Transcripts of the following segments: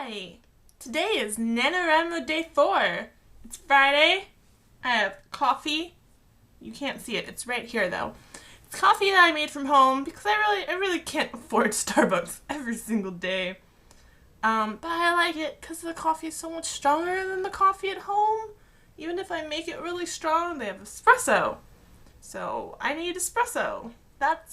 Hi! Today is Nanowrimo Day 4. It's Friday. I have coffee. You can't see it. It's right here though. It's coffee that I made from home because I really can't afford Starbucks every single day. But I like it because the coffee is so much stronger than the coffee at home. Even if I make it really strong, they have espresso. So I need espresso.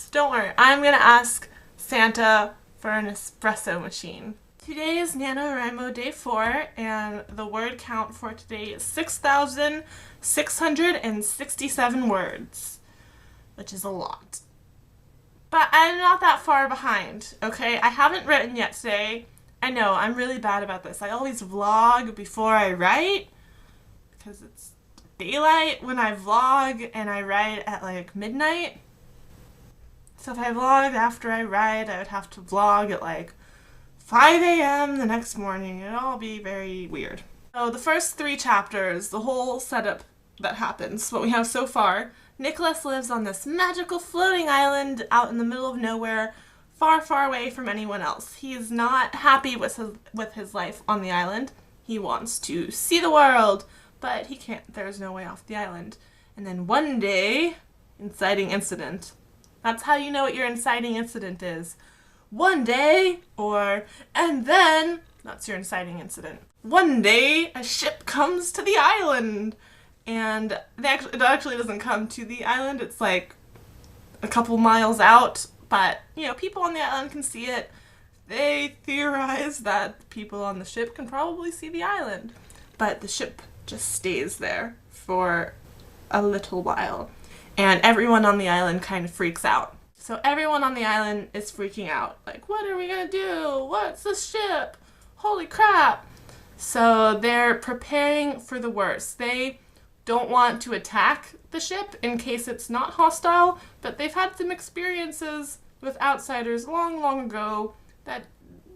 Don't worry. I'm going to ask Santa for an espresso machine. Today is Nanowrimo Day 4, and the word count for today is 6,667 words, which is a lot. But I'm not that far behind, okay? I haven't written yet today. I know, I'm really bad about this. I always vlog before I write, because it's daylight when I vlog, and I write at like midnight. So if I vlogged after I write, I would have to vlog at like 5 a.m. the next morning. It'd all be very weird. So the first 3 chapters, the whole setup that happens, what we have so far, Nicolas lives on this magical floating island out in the middle of nowhere, far, far away from anyone else. He is not happy with his life on the island. He wants to see the world, but he can't. There's no way off the island. And then one day, inciting incident. That's how you know what your inciting incident is. One day, and then, that's your inciting incident. One day, a ship comes to the island, and it actually doesn't come to the island, it's like a couple miles out, but, you know, people on the island can see it. They theorize that people on the ship can probably see the island, but the ship just stays there for a little while, and everyone on the island kind of freaks out. So everyone on the island is freaking out. Like, what are we gonna do? What's the ship? Holy crap! So they're preparing for the worst. They don't want to attack the ship in case it's not hostile, but they've had some experiences with outsiders long, long ago that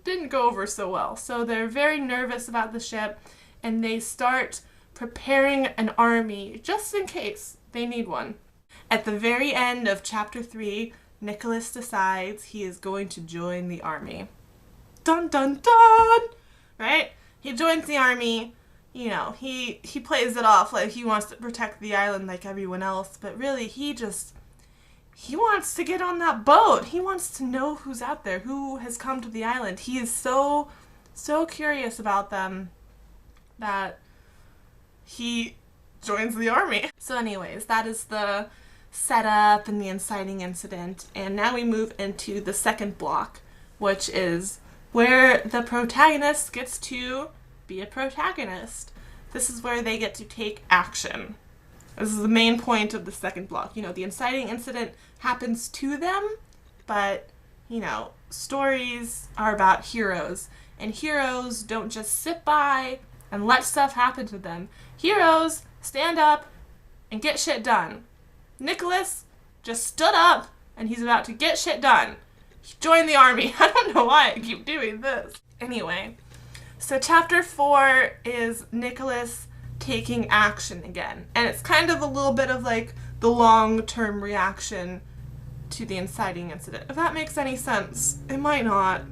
didn't go over so well. So they're very nervous about the ship, and they start preparing an army just in case they need one. At the very end of chapter 3, Nicolas decides he is going to join the army. Dun dun dun! Right? He joins the army, you know, he plays it off like he wants to protect the island like everyone else, but really he wants to get on that boat. He wants to know who's out there, who has come to the island. He is so curious about them that he joins the army. So anyways, that is the setup and the inciting incident, and now we move into the second block, which is where the protagonist gets to be a protagonist. This is where they get to take action. This is the main point of the second block. You know, the inciting incident happens to them, but, you know, stories are about heroes, and heroes don't just sit by and let stuff happen to them. Heroes stand up and get shit done. Nicolas just stood up, and he's about to get shit done. He joined the army. I don't know why I keep doing this. Anyway, so chapter 4 is Nicolas taking action again. And it's kind of a little bit of like the long-term reaction to the inciting incident. If that makes any sense. It might not.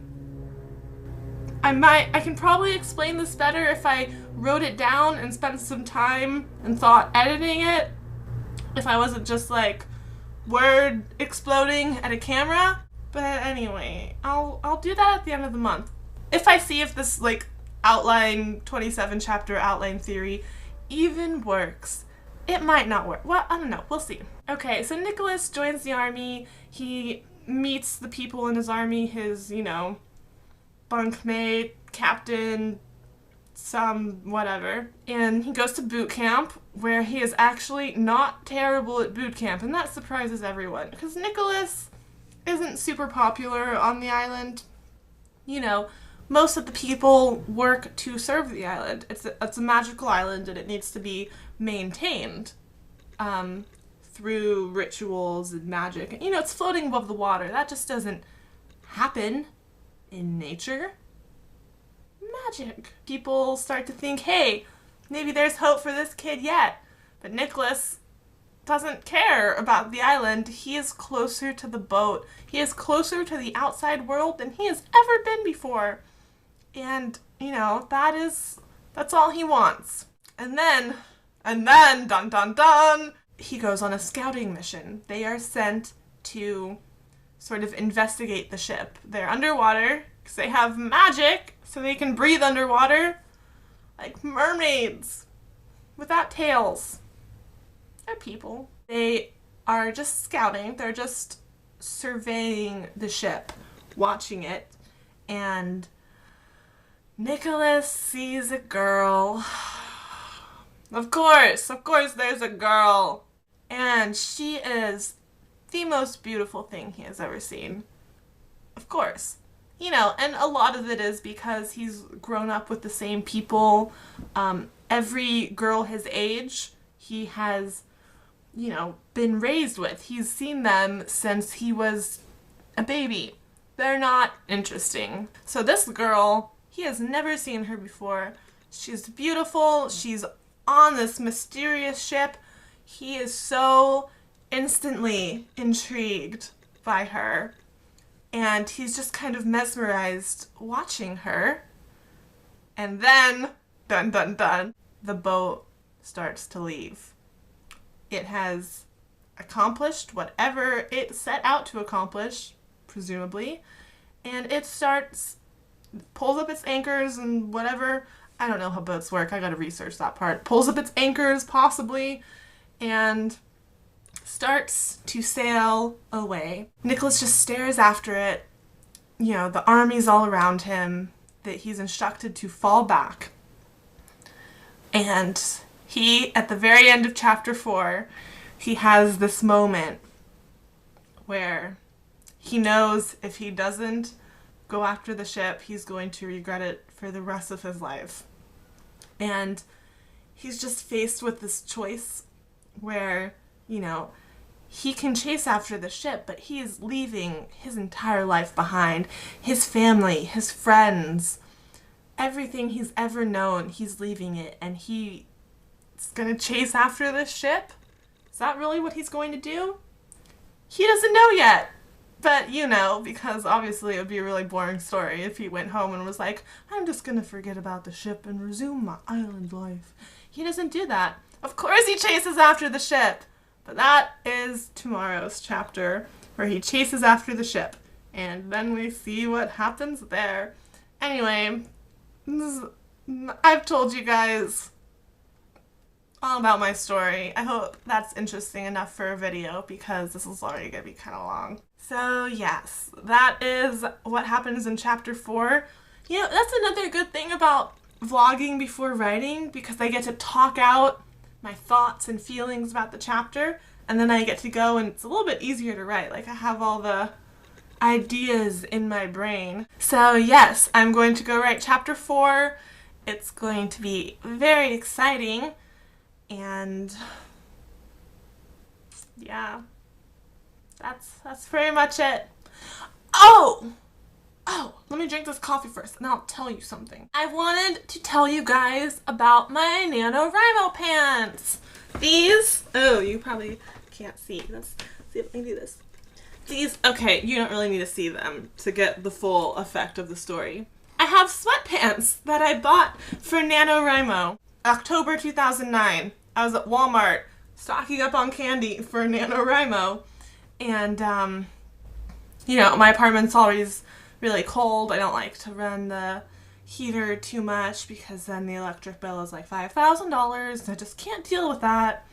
I can probably explain this better if I wrote it down and spent some time and thought editing it. If I wasn't just like word exploding at a camera. But anyway, I'll do that at the end of the month. If I see if this like outline 27 chapter outline theory even works. It might not work. Well, I don't know. We'll see. Okay, so Nicolas joins the army. He meets the people in his army, his, you know, bunkmate, captain, some whatever, and he goes to boot camp where he is actually not terrible at boot camp, and that surprises everyone because Nicolas isn't super popular on the island. You know, most of the people work to serve the island. It's a magical island, and it needs to be maintained through rituals and magic. You know, it's floating above the water. That just doesn't happen in nature. Magic. People start to think, hey, maybe there's hope for this kid yet. But Nicolas doesn't care about the island. He is closer to the boat. He is closer to the outside world than he has ever been before. And, that's all he wants. And then, dun dun dun, he goes on a scouting mission. They are sent to sort of investigate the ship. They're underwater because they have magic, so they can breathe underwater like mermaids without tails. They're people. They are just scouting. They're just surveying the ship, watching it, and Nicolas sees a girl. Of course there's a girl. And she is the most beautiful thing he has ever seen. Of course. And a lot of it is because he's grown up with the same people. Every girl his age, he has, been raised with. He's seen them since he was a baby. They're not interesting. So this girl, he has never seen her before. She's beautiful. She's on this mysterious ship. He is so instantly intrigued by her. And he's just kind of mesmerized watching her. And then, dun dun dun, the boat starts to leave. It has accomplished whatever it set out to accomplish, presumably. And it pulls up its anchors and whatever. I don't know how boats work. I gotta research that part. Pulls up its anchors, possibly, and starts to sail away. Nicolas just stares after it. The army's all around him, that he's instructed to fall back. And he, at the very end of chapter 4, he has this moment where he knows if he doesn't go after the ship, he's going to regret it for the rest of his life. And he's just faced with this choice where, he can chase after the ship, but he is leaving his entire life behind. His family, his friends, everything he's ever known, he's leaving it. And he's going to chase after this ship? Is that really what he's going to do? He doesn't know yet. But, because obviously it would be a really boring story if he went home and was like, I'm just going to forget about the ship and resume my island life. He doesn't do that. Of course he chases after the ship. But that is tomorrow's chapter, where he chases after the ship. And then we see what happens there. Anyway, I've told you guys all about my story. I hope that's interesting enough for a video, because this is already going to be kind of long. So yes, that is what happens in chapter 4. That's another good thing about vlogging before writing, because I get to talk out my thoughts and feelings about the chapter, and then I get to go, and it's a little bit easier to write. Like, I have all the ideas in my brain. So yes, I'm going to go write chapter 4. It's going to be very exciting, and yeah, that's pretty much it. Oh, let me drink this coffee first, and I'll tell you something. I wanted to tell you guys about my Nanowrimo Pants. These, you probably can't see. Let's see if I can do this. These, okay, you don't really need to see them to get the full effect of the story. I have sweatpants that I bought for Nanowrimo. October 2009. I was at Walmart stocking up on candy for Nanowrimo. And, my apartment's always really cold. I don't like to run the heater too much, because then the electric bill is like $5,000. I just can't deal with that.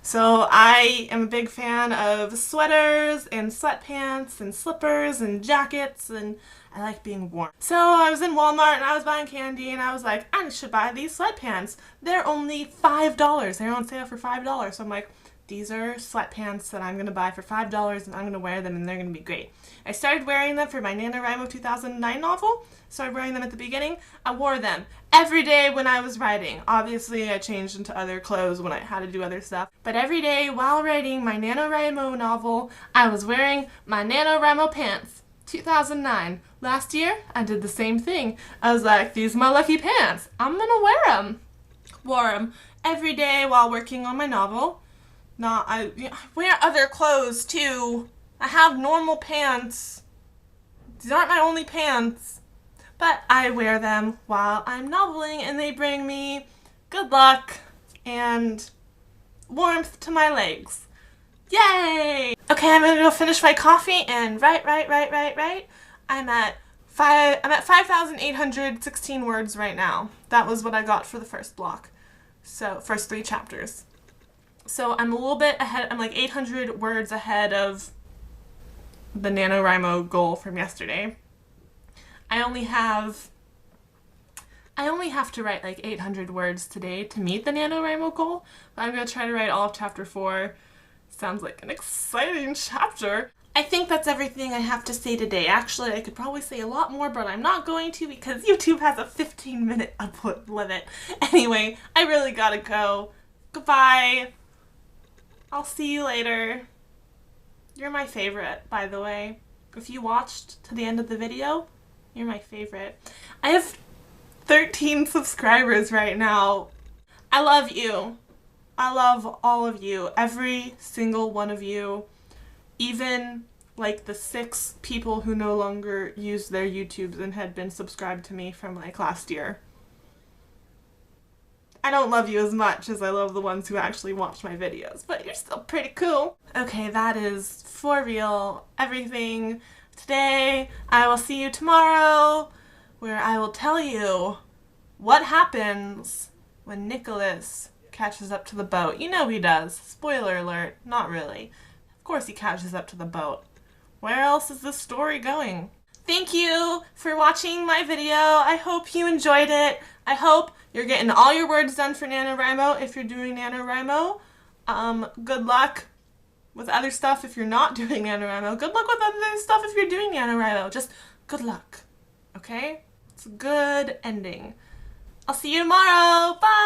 So I am a big fan of sweaters and sweatpants and slippers and jackets, and I like being warm. So I was in Walmart and I was buying candy, and I was like, I should buy these sweatpants. They're only $5. They're on sale for $5. So I'm like, these are sweatpants that I'm going to buy for $5, and I'm going to wear them, and they're going to be great. I started wearing them for my Nanowrimo 2009 novel. Started wearing them at the beginning. I wore them every day when I was writing. Obviously, I changed into other clothes when I had to do other stuff. But every day while writing my Nanowrimo novel, I was wearing my Nanowrimo Pants. 2009. Last year, I did the same thing. I was like, these are my lucky pants. I'm going to wear them. Wore them every day while working on my novel. I wear other clothes too. I have normal pants. These aren't my only pants. but I wear them while I'm noveling and they bring me good luck and warmth to my legs. Yay! Okay, I'm gonna go finish my coffee and write. I'm at 5,816 words right now. That was what I got for the first block. So, first 3 chapters. So I'm a little bit ahead, I'm like 800 words ahead of the NaNoWriMo goal from yesterday. I only have to write like 800 words today to meet the NaNoWriMo goal, but I'm going to try to write all of chapter 4. Sounds like an exciting chapter. I think that's everything I have to say today. Actually, I could probably say a lot more, but I'm not going to because YouTube has a 15-minute upload limit. Anyway, I really gotta go. Goodbye. I'll see you later. You're my favorite, by the way. If you watched to the end of the video, you're my favorite. I have 13 subscribers right now. I love you. I love all of you. Every single one of you. Even like the 6 people who no longer use their YouTubes and had been subscribed to me from like last year. I don't love you as much as I love the ones who actually watch my videos, but you're still pretty cool. Okay, that is for real everything today. I will see you tomorrow, where I will tell you what happens when Nicolas catches up to the boat. You know he does. Spoiler alert. Not really. Of course he catches up to the boat. Where else is this story going? Thank you for watching my video. I hope you enjoyed it. I hope you're getting all your words done for NaNoWriMo if you're doing NaNoWriMo. Good luck with other stuff if you're not doing NaNoWriMo. Good luck with other stuff if you're doing NaNoWriMo. Just good luck, okay? It's a good ending. I'll see you tomorrow. Bye!